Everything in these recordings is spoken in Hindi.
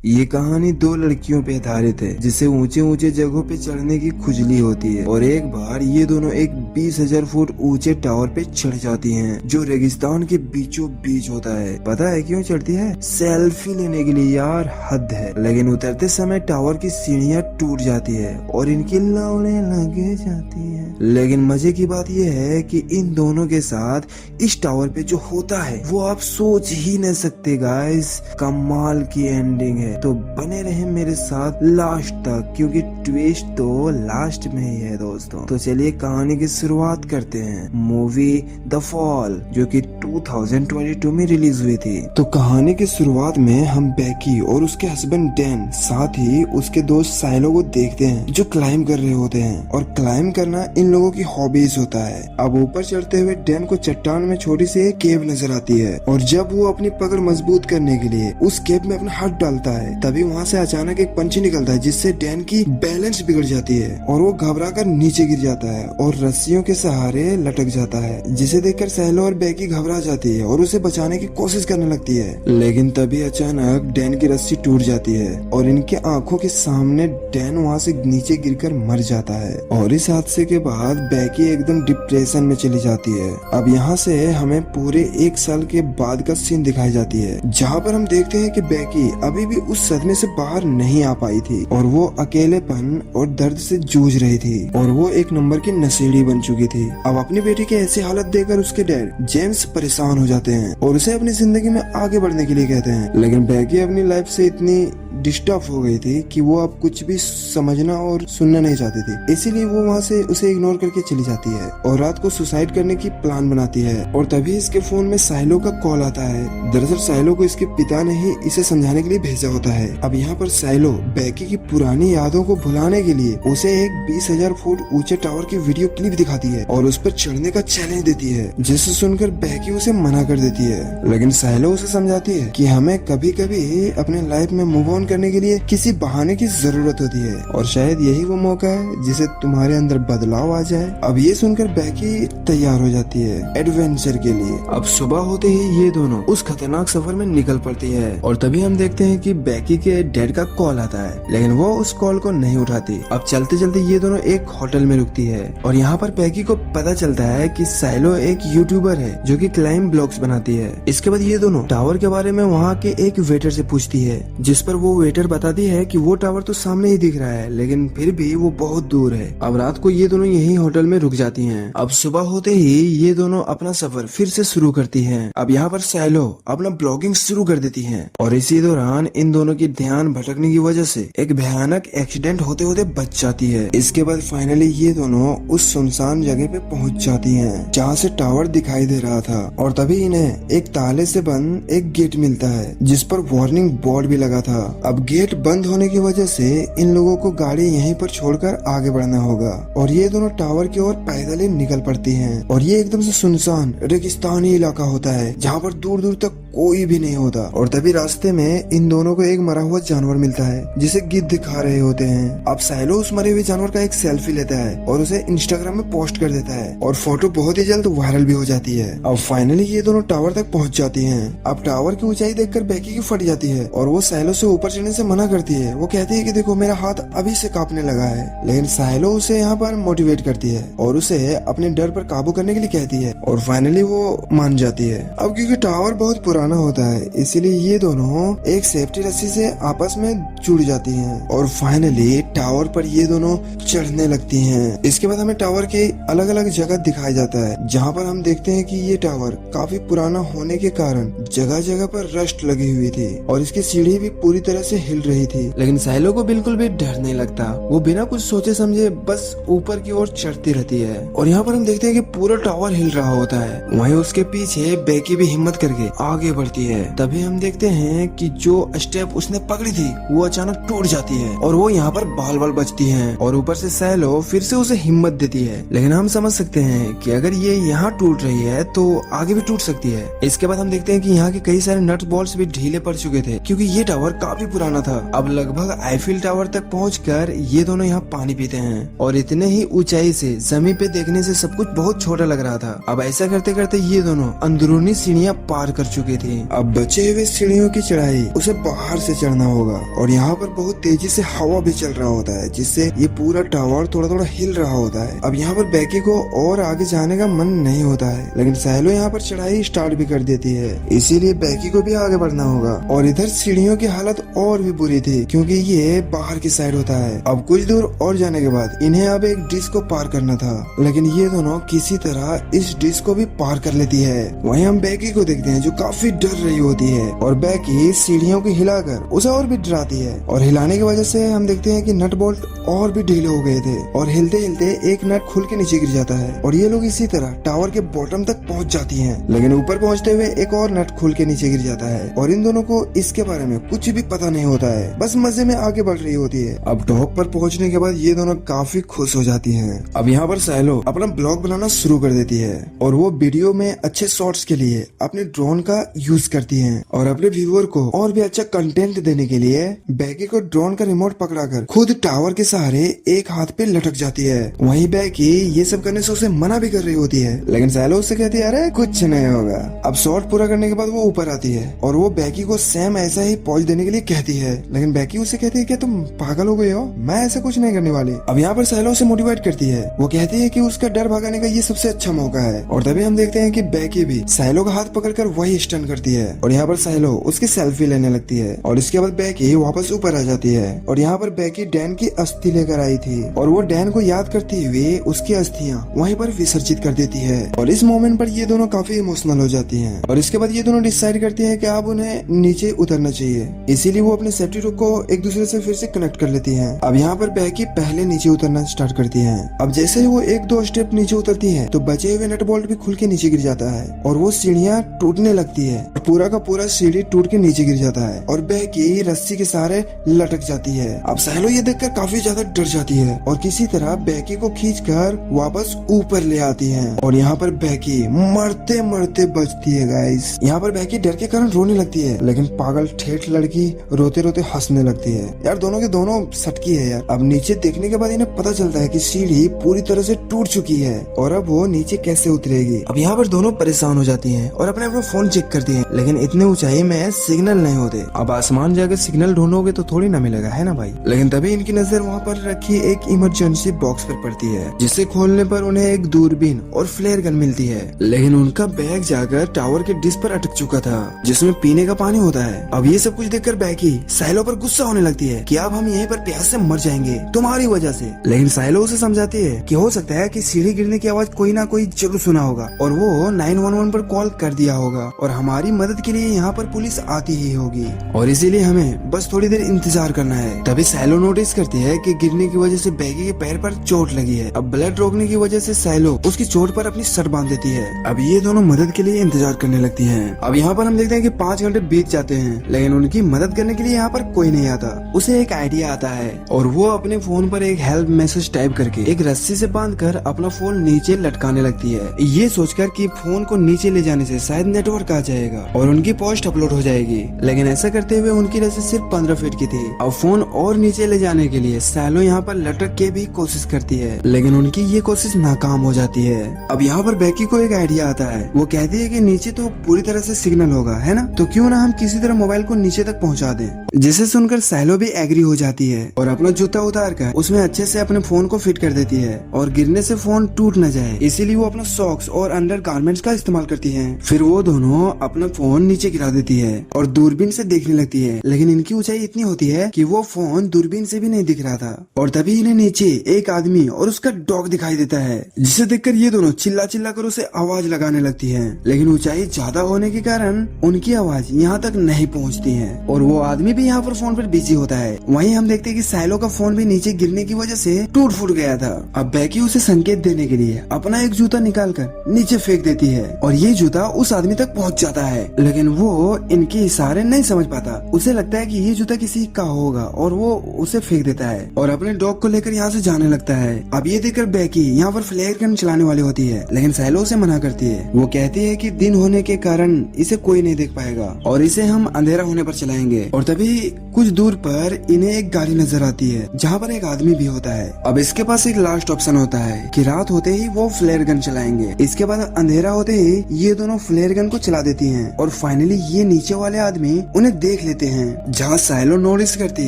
ये कहानी दो लड़कियों पे आधारित है जिसे ऊंचे ऊंचे जगहों पे चढ़ने की खुजली होती है और एक बार ये दोनों एक 20,000 फुट ऊंचे टावर पे चढ़ जाती हैं जो रेगिस्तान के बीचों बीच होता है। पता है क्यों चढ़ती है? सेल्फी लेने के लिए यार, हद है। लेकिन उतरते समय टावर की सीढ़ियाँ टूट जाती है और इनकी लौड़े लगे जाती है। लेकिन मजे की बात यह है कि इन दोनों के साथ इस टावर पे जो होता है वो आप सोच ही नहीं सकते गाइस। कमाल की एंडिंग है, तो बने रहे मेरे साथ लास्ट तक क्योंकि ट्विस्ट तो लास्ट में ही है दोस्तों। तो चलिए कहानी की शुरुआत करते हैं। मूवी द फॉल जो कि 2022 में रिलीज हुई थी। तो कहानी की शुरुआत में हम बेकी और उसके हस्बैंड डैन साथ ही उसके दोस्त साइलो को देखते हैं जो क्लाइंब कर रहे होते हैं और क्लाइंब करना इन लोगों की हॉबीज होता है। अब ऊपर चढ़ते हुए डैन को चट्टान में छोटी सी एक केव नजर आती है और जब वो अपनी पकड़ मजबूत करने के लिए उस केव में अपना हाथ डालता है तभी वहाँ से अचानक एक पंछी निकलता है जिससे डैन की बैलेंस बिगड़ जाती है और वो घबराकर नीचे गिर जाता है और रस्सियों के सहारे लटक जाता है, जिसे देखकर सैलो और बेकी घबरा जाती है और उसे बचाने की कोशिश करने लगती है। लेकिन तभी अचानक डैन की रस्सी टूट जाती है और इनके आंखों के सामने डैन वहाँ से नीचे गिरकर मर जाता है और इस हादसे के बाद बेकी एकदम डिप्रेशन में चली जाती है। अब यहाँ से हमें पूरे 1 साल के बाद का सीन दिखाई जाती है जहाँ पर हम देखते हैं कि बेकी अभी भी उस सदमे से बाहर नहीं आ पाई थी और वो अकेलेपन और दर्द से जूझ रही थी और वो एक नंबर की नशेड़ी बन चुकी थी। अब अपनी बेटी की ऐसी हालत देखकर उसके डैड जेम्स परेशान हो जाते हैं और उसे अपनी जिंदगी में आगे बढ़ने के लिए कहते हैं। लेकिन बेकी अपनी लाइफ से इतनी डिस्टर्ब हो गई थी कि वो अब कुछ भी समझना और सुनना नहीं चाहती थी, इसीलिए वो वहाँ से उसे इग्नोर करके चली जाती है और रात को सुसाइड करने की प्लान बनाती है। और तभी इसके फोन में साइलो का कॉल आता है। दरअसल साइलो को इसके पिता ने ही इसे समझाने के लिए भेजा होता है। अब यहाँ पर साइलो बेकी की पुरानी यादों को भुलाने के लिए उसे एक 20,000 फुट ऊंचे टावर की वीडियो क्लिप दिखाती है और उस पर चढ़ने का चैलेंज देती है, जिसे सुनकर बेकी उसे मना कर देती है। लेकिन साइलो उसे समझाती है कि हमें कभी कभी अपने लाइफ में मूव ऑन करने के लिए किसी बहाने की जरूरत होती है और शायद यही वो मौका है जिसे तुम्हारे अंदर बदलाव आ जाए। अब ये सुनकर बेकी तैयार हो जाती है एडवेंचर के लिए। अब सुबह होते ही ये दोनों उस खतरनाक सफर में निकल पड़ती है और तभी हम देखते हैं कि बेकी के डैड का कॉल आता है, लेकिन वो उस कॉल को नहीं उठाती। अब चलते चलते ये दोनों एक होटल में रुकती है और यहाँ पर बेकी को पता चलता है कि साइलो एक यूट्यूबर है जो कि क्लाइंब ब्लॉग्स बनाती है। इसके बाद ये दोनों टावर के बारे में वहाँ के एक वेटर से पूछती है, जिस पर वो वेटर बताती है कि वो टावर तो सामने ही दिख रहा है लेकिन फिर भी वो बहुत दूर है। अब रात को ये दोनों यही होटल में रुक जाती हैं। अब सुबह होते ही ये दोनों अपना सफर फिर से शुरू करती हैं। अब यहाँ पर साइलो अपना ब्लॉगिंग शुरू कर देती है और इसी दौरान इन दोनों की ध्यान भटकने की वजह से एक भयानक एक्सीडेंट होते होते बच जाती है। इसके बाद फाइनली ये दोनों उस सुनसान जगह पे पहुँच जाती है जहाँ से टावर दिखाई दे रहा था और तभी इन्हें एक ताले से बंद एक गेट मिलता है जिस पर वार्निंग बोर्ड भी लगा था। अब गेट बंद होने की वजह से इन लोगों को गाड़ी यहीं पर छोड़कर आगे बढ़ना होगा और ये दोनों टावर की ओर पैदल ही निकल पड़ती हैं और ये एकदम से सुनसान रेगिस्तानी इलाका होता है जहाँ पर दूर दूर तक कोई भी नहीं होता। और तभी रास्ते में इन दोनों को एक मरा हुआ जानवर मिलता है जिसे गिद्ध दिखा रहे होते हैं। अब साइलो उस मरे हुए जानवर का एक सेल्फी लेता है और उसे इंस्टाग्राम में पोस्ट कर देता है और फोटो बहुत ही जल्द वायरल भी हो जाती है। अब फाइनली ये दोनों टावर तक पहुँच जाती है। अब टावर की ऊंचाई देखकर बेकी की फट जाती है और वो साइलो से ऊपर चढ़ने से मना करती है। वो कहती है कि देखो मेरा हाथ अभी से कांपने लगा है, लेकिन साइलो उसे यहाँ पर मोटिवेट करती है और उसे अपने डर पर काबू करने के लिए कहती है और फाइनली वो मान जाती है। अब क्योंकि टावर बहुत पुराना होता है इसीलिए ये दोनों एक सेफ्टी रस्सी से आपस में जुड़ जाती हैं और फाइनली टावर पर ये दोनों चढ़ने लगती हैं। इसके बाद हमें टावर के अलग अलग जगह दिखाया जाता है जहाँ पर हम देखते हैं कि ये टावर काफी पुराना होने के कारण जगह जगह पर रस्ट लगी हुई थी और इसकी सीढ़ी भी पूरी तरह से हिल रही थी। लेकिन साइलो को बिल्कुल भी डर नहीं लगता, वो बिना कुछ सोचे समझे बस ऊपर की ओर चढ़ती रहती है और यहाँ पर हम देखते हैं कि पूरा टावर हिल रहा होता है। वहीं उसके पीछे बेकी भी हिम्मत करके आगे बढ़ती है। तभी हम देखते हैं कि जो स्टेप उसने पकड़ी थी वो अचानक टूट जाती है और वो यहाँ पर बाल बाल बचती हैं और ऊपर से सैलो फिर से उसे हिम्मत देती है। लेकिन हम समझ सकते हैं कि अगर ये यहाँ टूट रही है तो आगे भी टूट सकती है। इसके बाद हम देखते हैं कि यहाँ के कई सारे नट बॉल्स भी ढीले पड़ चुके थे क्योंकि ये टावर काफी पुराना था। अब लगभग आईफिल टावर तक पहुंचकर ये दोनों यहाँ पानी पीते हैं और इतने ही ऊंचाई से जमीन पे देखने से सब कुछ बहुत छोटा लग रहा था। अब ऐसा करते करते ये दोनों अंदरूनी सीढ़ियाँ पार कर चुके थी। अब बचे हुए सीढ़ियों की चढ़ाई उसे बाहर से चढ़ना होगा और यहाँ पर बहुत तेजी से हवा भी चल रहा होता है, जिससे ये पूरा टावर थोड़ा थोड़ा हिल रहा होता है। अब यहाँ पर बैकी को और आगे जाने का मन नहीं होता है, लेकिन सैलो यहाँ पर चढ़ाई स्टार्ट भी कर देती है, इसीलिए बैकी को भी आगे बढ़ना होगा। और इधर सीढ़ियों की हालत और भी बुरी थी, क्योंकि ये बाहर की साइड होता है। अब कुछ दूर और जाने के बाद इन्हें अब एक डिश को पार करना था, लेकिन ये दोनों किसी तरह इस डिश को भी पार कर लेती है। वहीं हम बैकी को देखते हैं जो काफी डर रही होती है, और बैकी सीढ़ियों को हिलाकर उसे और भी डराती है, और हिलाने की वजह से हम देखते हैं कि नट बोल्ट और भी ढीले हो गए थे, और हिलते हिलते एक नट खुल के नीचे गिर जाता है, और ये लोग इसी तरह टावर के बॉटम तक पहुंच जाती हैं। लेकिन ऊपर पहुंचते हुए एक और नट खुल के नीचे गिर जाता है, और इन दोनों को इसके बारे में कुछ भी पता नहीं होता है, बस मजे में आगे बढ़ रही होती है। अब टॉप पर पहुंचने के बाद ये दोनों काफी खुश हो जाती हैं। अब यहाँ पर सैलो अपना ब्लॉग बनाना शुरू कर देती है, और वो वीडियो में अच्छे शॉट्स के लिए अपने ड्रोन का यूज करती है, और अपने व्यूअर को और भी अच्छा कंटेंट देने के लिए बैकी को ड्रोन का रिमोट पकड़ाकर खुद टावर के सहारे एक हाथ पे लटक जाती है। वहीं बैकी ये सब करने से उसे मना भी कर रही होती है, लेकिन सैलो उससे कहती है अरे कुछ नहीं होगा। अब शॉट पूरा करने के बाद वो ऊपर आती है, और वो बैकी को सेम ऐसा ही पॉज देने के लिए कहती है, लेकिन बैकी उसे कहती है क्या तुम पागल हो गए हो, मैं ऐसा कुछ नहीं करने वाली। अब यहाँ पर सैलो उसे मोटिवेट करती है, वो कहती है कि उसका डर भगाने का ये सबसे अच्छा मौका है। और तभी हम देखते हैं कि बैकी भी सैलो का हाथ पकड़कर वही स्टन करती है, और यहाँ पर सैलो उसकी सेल्फी लेने लगती है, और इसके बाद बैकी वापस ऊपर आ जाती है। और यहाँ पर बैकी डैन की अस्थि लेकर आई थी, और वो डैन को याद करते हुए उसकी अस्थियां वहीं पर विसर्जित कर देती है। और इस मोमेंट पर ये दोनों काफी इमोशनल हो जाती हैं, और इसके बाद ये दोनों डिसाइड करती हैं कि अब उन्हें नीचे उतरना चाहिए, इसीलिए वो अपने सेफ्टी रोप को एक दूसरे से फिर से कनेक्ट कर लेती हैं। अब यहाँ पर बैकी पहले नीचे उतरना स्टार्ट करती है। अब जैसे ही वो एक दो स्टेप नीचे उतरती है तो बचे हुए नट बोल्ट भी खुल के नीचे गिर जाता है, और वो सीढ़ियाँ टूटने लगती है, पूरा का पूरा सीढ़ी टूट के नीचे गिर जाता है, और बैकी रस्सी के सहारे लटक जाती है। अब सैलो ये देखकर काफी ज्यादा डर जाती है, और किसी तरह बैकी को खींचकर वापस ऊपर ले आती है, और यहाँ पर बैकी मरते मरते बचती है गाइस। यहाँ पर बैकी डर के कारण रोने लगती है, लेकिन पागल ठेठ लड़की रोते रोते हंसने लगती है। यार दोनों के दोनों सटकी है यार। अब नीचे देखने के बाद इन्हें पता चलता है कि सीढ़ी पूरी तरह से टूट चुकी है, और अब वो नीचे कैसे उतरेगी। अब यहाँ पर दोनों परेशान हो जाती हैं और अपने अपना फोन चेक करती हैं, लेकिन इतने ऊंचाई में सिग्नल नहीं होते। अब आसमान जाकर सिग्नल ढूंढोगे तो थोड़ी ना मिलेगा, है ना भाई। लेकिन तभी इनकी नजर वहाँ पर रखी एक इमरजेंसी बॉक्स पर पड़ती है, जिसे खोलने पर उन्हें एक दूरबीन और फ्लेयर गन मिलती है। लेकिन उनका बैग जाकर टावर के डिश पर अटक चुका था, जिसमें पीने का पानी होता है। अब ये सब कुछ देखकर बैकी सैलो पर गुस्सा होने लगती है कि अब हम यहीं पर प्यास से मर जाएंगे तुम्हारी वजह से। लेकिन सैलो उसे समझाती है कि हो सकता है कि सीढ़ी गिरने की आवाज कोई ना कोई जरूर सुना होगा, और वो 911 पर कॉल कर दिया होगा, और हमारी मदद के लिए यहाँ पर पुलिस आती ही होगी, और इसीलिए हमें बस थोड़ी देर इंतजार करना है। तभी सैलो नोटिस करती है कि गिरने की वजह से बैगी के पैर पर चोट लगी है। अब ब्लड रोकने की वजह से सैलो उसकी चोट पर अपनी शर्ट बांध देती है। अब ये दोनों मदद के लिए इंतजार करने लगती हैं। अब यहाँ पर हम देखते हैं कि 5 घंटे बीत जाते हैं, लेकिन उनकी मदद करने के लिए यहाँ पर कोई नहीं आता। उसे एक आइडिया आता है, और वो अपने फोन पर एक हेल्प मैसेज टाइप करके एक रस्सी से बांधकर अपना फोन नीचे लटकाने लगती है, ये सोचकर कि फोन को नीचे ले जाने से शायद नेटवर्क आ जाएगा और उनकी पोस्ट अपलोड हो जाएगी। लेकिन ऐसा करते हुए उनकी रस्सी सिर्फ 15 फीट की थी। अब फोन और नीचे ले जाने के लिए सैलो यहाँ पर लटक के भी कोशिश करती है, लेकिन उनकी ये कोशिश नाकाम हो जाती है। अब यहाँ पर बैकी को एक आइडिया आता है, वो कहती है कि नीचे तो पूरी तरह से सिग्नल होगा, है ना, तो क्यों ना हम किसी तरह मोबाइल को नीचे तक पहुँचा दें। जिसे सुनकर सैलो भी एग्री हो जाती है, और अपना जूता उतार कर उसमें अच्छे से अपने फोन को फिट कर देती है, और गिरने से फोन टूट न जाए इसीलिए वो अपना सॉक्स और अंडर गारमेंट्स का इस्तेमाल करती है। फिर वो दोनों अपना फोन नीचे गिरा देती है और दूरबीन से देखने लगती है, लेकिन इनकी ऊंचाई इतनी होती है कि वो फोन दूरबीन से भी नहीं दिख रहा था। और तभी इन्हें नीचे एक आदमी और उसका डॉग दिखाई देता है, जिसे देखकर ये दोनों चिल्ला चिल्ला कर उसे आवाज लगाने लगती है, लेकिन ऊंचाई ज्यादा होने के कारण उनकी आवाज यहाँ तक नहीं पहुँचती है, और वो आदमी भी यहाँ पर फोन पर बिजी होता है। वहीं हम देखते हैं कि सैलो का फोन भी नीचे गिरने की वजह से टूट फूट गया था। अब बैकी उसे संकेत देने के लिए अपना एक जूता निकाल कर नीचे फेंक देती है, और ये जूता उस आदमी तक पहुंच जाता है, लेकिन वो इनके इशारे नहीं समझ पाता। उसे लगता है कि ये जूता किसी का होगा, और वो उसे फेंक देता है और अपने डॉग को लेकर यहाँ से जाने लगता है। अब ये देखकर बैकी यहाँ पर फ्लेयर गन चलाने वाली होती है, लेकिन सैलो उसे मना करती है। वो कहती है कि दिन होने के कारण इसे कोई नहीं देख पाएगा, और इसे हम अंधेरा होने पर चलाएंगे। और तभी कुछ दूर पर इन्हें एक गाड़ी नजर आती है, जहाँ पर एक आदमी भी होता है। अब इसके पास एक लास्ट ऑप्शन होता है कि रात होते ही वो फ्लेयर गन चलाएंगे। इसके बाद अंधेरा होते ही ये दोनों फ्लेयर गन को चला देती हैं और फाइनली ये नीचे वाले आदमी उन्हें देख लेते हैं, जहाँ साइलो नोटिस करती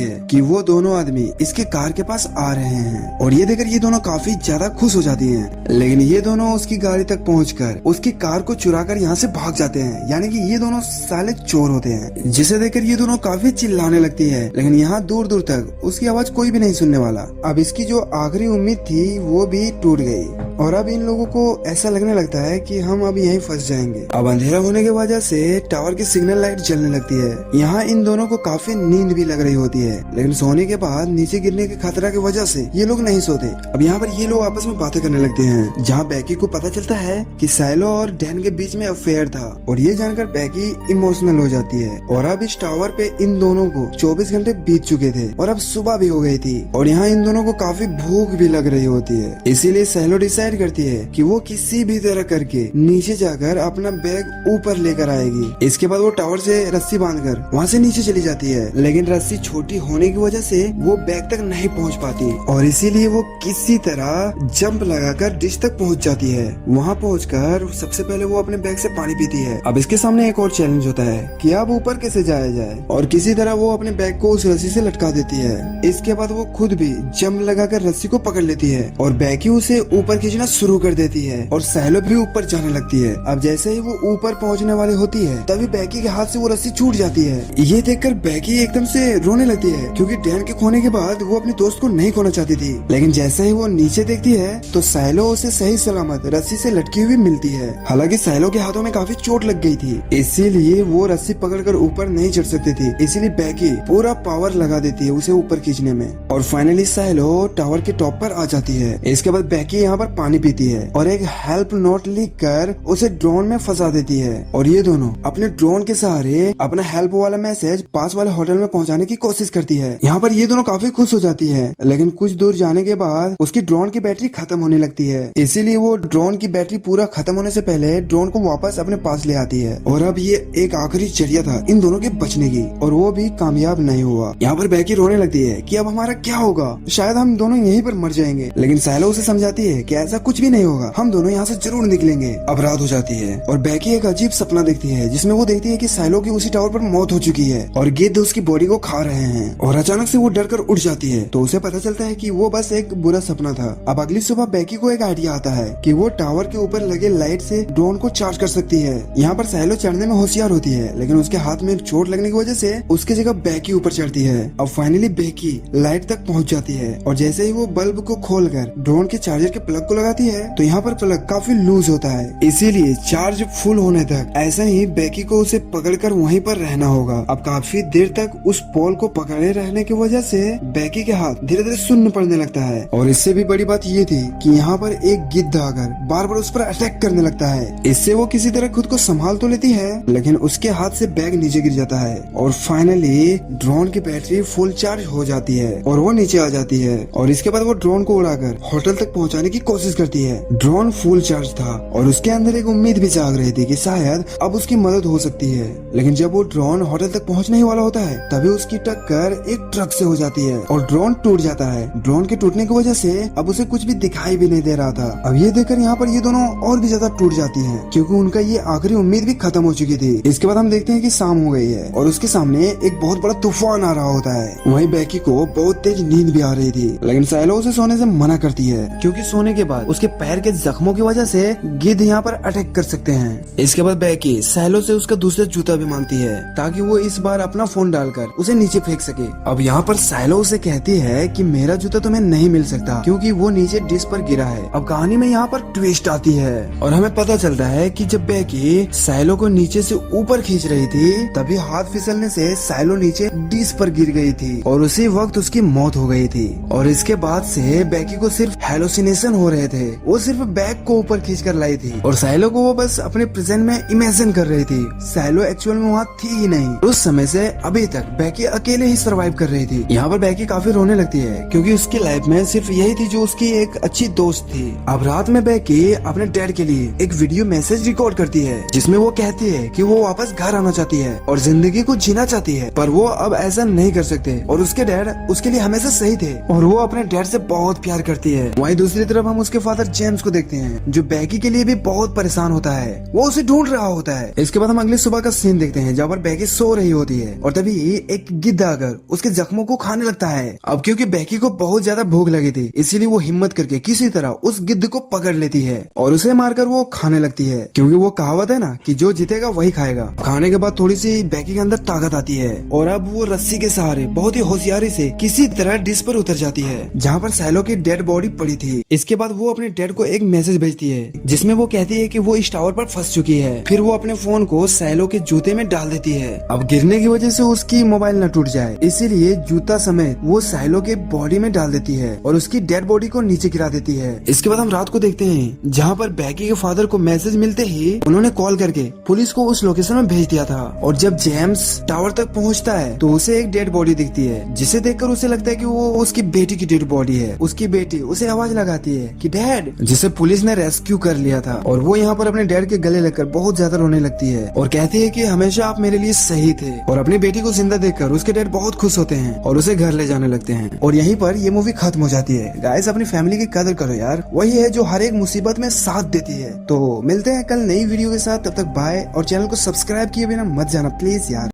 है कि वो दोनों आदमी इसके कार के पास आ रहे हैं और ये देखकर ये दोनों काफी ज्यादा खुश हो जाती हैं। लेकिन ये दोनों उसकी गाड़ी तक पहुंचकर उसकी कार को चुराकर यहाँ से भाग जाते हैं, यानी कि ये दोनों साले चोर होते हैं, जिसे देखकर ये दोनों काफी चिल्लाने लगती है। लेकिन यहाँ दूर दूर तक उसकी आवाज कोई भी नहीं सुनने वाला। अब इसकी जो आखिरी उम्मीद थी वो भी टूट गई और अब इन लोगों को ऐसा लगने लगता है कि हम अब यहीं फंस जाएंगे। अब अंधेरा होने की वजह से टावर की सिग्नल लाइट जलने लगती है। यहाँ इन दोनों को काफी नींद भी लग रही होती है, लेकिन सोने के बाद नीचे गिरने के खतरा की वजह से ये लोग नहीं सोते। अब यहाँ पर ये लोग आपस में बातें करने लगते हैं, जहाँ बैकी को पता चलता है कि साइलो और डैन के बीच में अफेयर था और ये जानकर बैकी इमोशनल हो जाती है। और अब इस टावर पे इन दोनों को 24 घंटे बीत चुके थे और अब सुबह भी हो गई थी और यहाँ इन दोनों को काफी भूख भी लग रही होती है। इसीलिए साइलो डिसाइड करती है कि वो किसी भी तरह करके नीचे जाकर अपना बैग ऊपर लेकर आएगी। इसके बाद वो टावर से रस्सी बांधकर वहाँ से नीचे चली जाती है, लेकिन रस्सी छोटी होने की वजह से वो बैग तक नहीं पहुँच पाती और इसीलिए वो किसी तरह जंप लगाकर डिश तक पहुँच जाती है। वहाँ पहुँचकर सबसे पहले वो अपने बैग से पानी पीती है। अब इसके सामने एक और चैलेंज होता है कि अब ऊपर कैसे जाया जाए और किसी तरह वो अपने बैग को उस रस्सी से लटका देती है। इसके बाद वो खुद भी जंप लगाकर रस्सी को पकड़ लेती है और बैकी उसे ऊपर खींचना शुरू कर देती है और साइलो भी ऊपर जाने लगती है। अब जैसे ही वो ऊपर पहुंचने वाली होती है तभी बैकी के हाथ से वो रस्सी छूट जाती है। ये देखकर बैकी एकदम से रोने लगती है, क्योंकि डैन के खोने के बाद वो अपने दोस्त को नहीं खोना चाहती थी। लेकिन जैसे ही वो नीचे देखती है तो साइलो उसे सही सलामत रस्सी से लटकी हुई मिलती है। हालांकि साइलो के हाथों में काफी चोट लग गई थी, इसीलिए वो रस्सी पकड़कर ऊपर नहीं चढ़ सकती थी। इसीलिए बैकी पूरा पावर लगा देती है उसे ऊपर खींचने में और फाइनली साइलो टावर के टॉप पर आ जाती है। इसके बाद बैकी यहाँ पर पानी पीती है और एक हेल्प नोट लिख कर उसे ड्रोन में फंसा देती है और ये दोनों अपने ड्रोन के सहारे अपना हेल्प वाला मैसेज पास वाले होटल में पहुंचाने की कोशिश करती है। यहाँ पर ये दोनों काफी खुश हो जाती है, लेकिन कुछ दूर जाने के बाद उसकी ड्रोन की बैटरी खत्म होने लगती है। इसीलिए वो ड्रोन की बैटरी पूरा खत्म होने से पहले ड्रोन को वापस अपने पास ले आती है और अब ये एक आखिरी जरिया था इन दोनों के बचने की और वो भी कामयाब नहीं हुआ। यहाँ पर बैकी रोने लगती है कि अब हमारा क्या होगा, शायद हम दोनों यहीं पर मर जाएंगे। लेकिन साइलो उसे समझाती है कि ऐसा कुछ भी नहीं होगा, हम दोनों यहाँ से जरूर निकलेंगे। अब रात हो जाती है और बैकी एक अजीब सपना देखती है, जिसमें वो देखती है कि साइलो की उसी टावर पर मौत हो चुकी है और गिद्ध उसकी बॉडी को खा रहे हैं और अचानक से वो डर कर उठ जाती है। तो उसे पता चलता है कि वो बस एक बुरा सपना था। अब अगली सुबह बैकी को एक आइडिया आता है कि वो टावर के ऊपर लगे लाइट से ड्रोन को चार्ज कर सकती है। यहाँ पर साइलो चढ़ने में होशियार होती है, लेकिन उसके हाथ में चोट लगने की वजह से उसकी जगह बैकी ऊपर चढ़ती है। अब फाइनली बैकी लाइट तक पहुँच जाती है और जैसे ही वो बल्ब को खोलकर ड्रोन के चार्जर के प्लग को लगाती है तो यहाँ पर प्लग काफी लूज होता है, इसीलिए चार्ज फुल होने तक ऐसा ही बैकी को उसे पकड़कर वहीं पर रहना होगा। अब काफी देर तक उस पोल को पकड़े रहने की वजह से बैकी के हाथ धीरे धीरे सुन्न पड़ने लगता है और इससे भी बड़ी बात ये थी कि यहाँ पर एक गिद्ध आकर बार बार उस पर अटैक करने लगता है। इससे वो किसी तरह खुद को संभाल तो लेती है, लेकिन उसके हाथ से बैग नीचे गिर जाता है और फाइनली ड्रोन की बैटरी फुल चार्ज हो जाती है और वो नीचे आ जाती है और इसके बाद वो ड्रोन को उड़ाकर होटल तक पहुँचाने की कोशिश करती है। ड्रोन फुल चार्ज था और उसके अंदर एक उम्मीद भी जाग रही थी कि शायद अब उसकी मदद हो सकती है। लेकिन जब वो ड्रोन होटल तक पहुंचने ही वाला होता है तभी उसकी टक्कर एक ट्रक से हो जाती है और ड्रोन टूट जाता है। ड्रोन के टूटने की वजह से अब उसे कुछ भी दिखाई भी नहीं दे रहा था। अब ये देखकर यहाँ पर ये दोनों और भी ज्यादा टूट जाती हैं, क्योंकि उनका ये आखिरी उम्मीद भी खत्म हो चुकी थी। इसके बाद हम देखते हैं कि शाम हो गई है और उसके सामने एक बहुत बड़ा तूफान आ रहा होता है। वहीं बैकी को बहुत तेज नींद भी आ रही थी, लेकिन साइलो उसे सोने से मना करती है, क्योंकि सोने के बाद उसके पैर के जख्मों की वजह से गिद्ध यहाँ पर अटैक कर सकते हैं। इसके बाद बैकी साइलो से उसका दूसरा जूता भी मांगती है ताकि वो इस बार अपना फोन डालकर उसे नीचे फेंक सके। अब यहाँ पर साइलो उसे कहती है कि मेरा जूता तुम्हें नहीं मिल सकता क्योंकि वो नीचे डिश पर गिरा है। अब कहानी में यहाँ पर ट्विस्ट आती है और हमें पता चलता है कि जब बैकी साइलो को नीचे से ऊपर खींच रही थी तभी हाथ फिसलने से साइलो नीचे डिश पर गिर गई थी और उसी वक्त उसकी मौत हो गई थी। और इसके बाद से बैकी को सिर्फ हेलोसिनेशन हो रहे थे, वो सिर्फ बैग को ऊपर खींच कर लाई थी और साइलो को वो बस अपने प्रेजेंट में इमेजिन कर रही थी। साइलो एक्चुअल में वहाँ थी ही नहीं। उस समय से अभी तक बैकी अकेले ही सरवाइव कर रही थी। यहाँ पर बैकी काफी रोने लगती है क्योंकि उसकी लाइफ में सिर्फ यही थी जो उसकी एक अच्छी दोस्त थी। अब रात में बैकी अपने डैड के लिए एक वीडियो मैसेज रिकॉर्ड करती है जिसमें वो कहती है कि वो वापस घर आना चाहती है और जिंदगी को जीना चाहती है, पर वो अब ऐसा नहीं कर सकते और उसके डैड उसके लिए हमेशा सही थे और वो अपने डैड से बहुत प्यार करती है। वहीं दूसरी तरफ हम उसके उसके फादर जेम्स को देखते हैं जो बैकी के लिए भी बहुत परेशान होता है। वो उसे ढूंढ रहा होता है। इसके बाद हम अगली सुबह का सीन देखते हैं जहाँ पर बैकी सो रही होती है और तभी एक गिद्ध आकर उसके जख्मों को खाने लगता है। अब क्योंकि बैकी को बहुत ज्यादा भूख लगी थी इसीलिए वो हिम्मत करके किसी तरह उस गिद्ध को पकड़ लेती है और उसे मारकर वो खाने लगती है, क्योंकि वो कहावत है ना कि जो जीतेगा वही खाएगा। खाने के बाद थोड़ी सी बैकी के अंदर ताकत आती है और अब वो रस्सी के सहारे बहुत ही होशियारी से किसी तरह डिश पर उतर जाती है जहाँ पर सैलो की डेड बॉडी पड़ी थी। इसके बाद वो अपने डैड को एक मैसेज भेजती है जिसमें वो कहती है कि वो इस टावर पर फंस चुकी है। फिर वो अपने फोन को सैलो के जूते में डाल देती है। अब गिरने की वजह से उसकी मोबाइल न टूट जाए इसीलिए जूता समेत वो सैलो के बॉडी में डाल देती है और उसकी डेड बॉडी को नीचे गिरा देती है। इसके बाद हम रात को देखते हैं जहाँ पर बैकी के फादर को मैसेज मिलते ही उन्होंने कॉल करके पुलिस को उस लोकेशन में भेज दिया था और जब जेम्स टावर तक पहुँचता है तो उसे एक डेड बॉडी दिखती है जिसे देखकर उसे लगता है कि वो उसकी बेटी की डेड बॉडी है। उसकी बेटी उसे आवाज लगाती है कि डैड, जिसे पुलिस ने रेस्क्यू कर लिया था और वो यहाँ पर अपने डैड के गले लगकर बहुत ज्यादा रोने लगती है और कहती है कि हमेशा आप मेरे लिए सही थे। और अपनी बेटी को जिंदा देखकर उसके डैड बहुत खुश होते हैं और उसे घर ले जाने लगते हैं और यहीं पर ये मूवी खत्म हो जाती है। गाइस, अपनी फैमिली की कदर करो यार, वही है जो हर एक मुसीबत में साथ देती है। तो मिलते हैं कल नई वीडियो के साथ, तब तक बाय और चैनल को सब्सक्राइब किए बिना मत जाना प्लीज यार।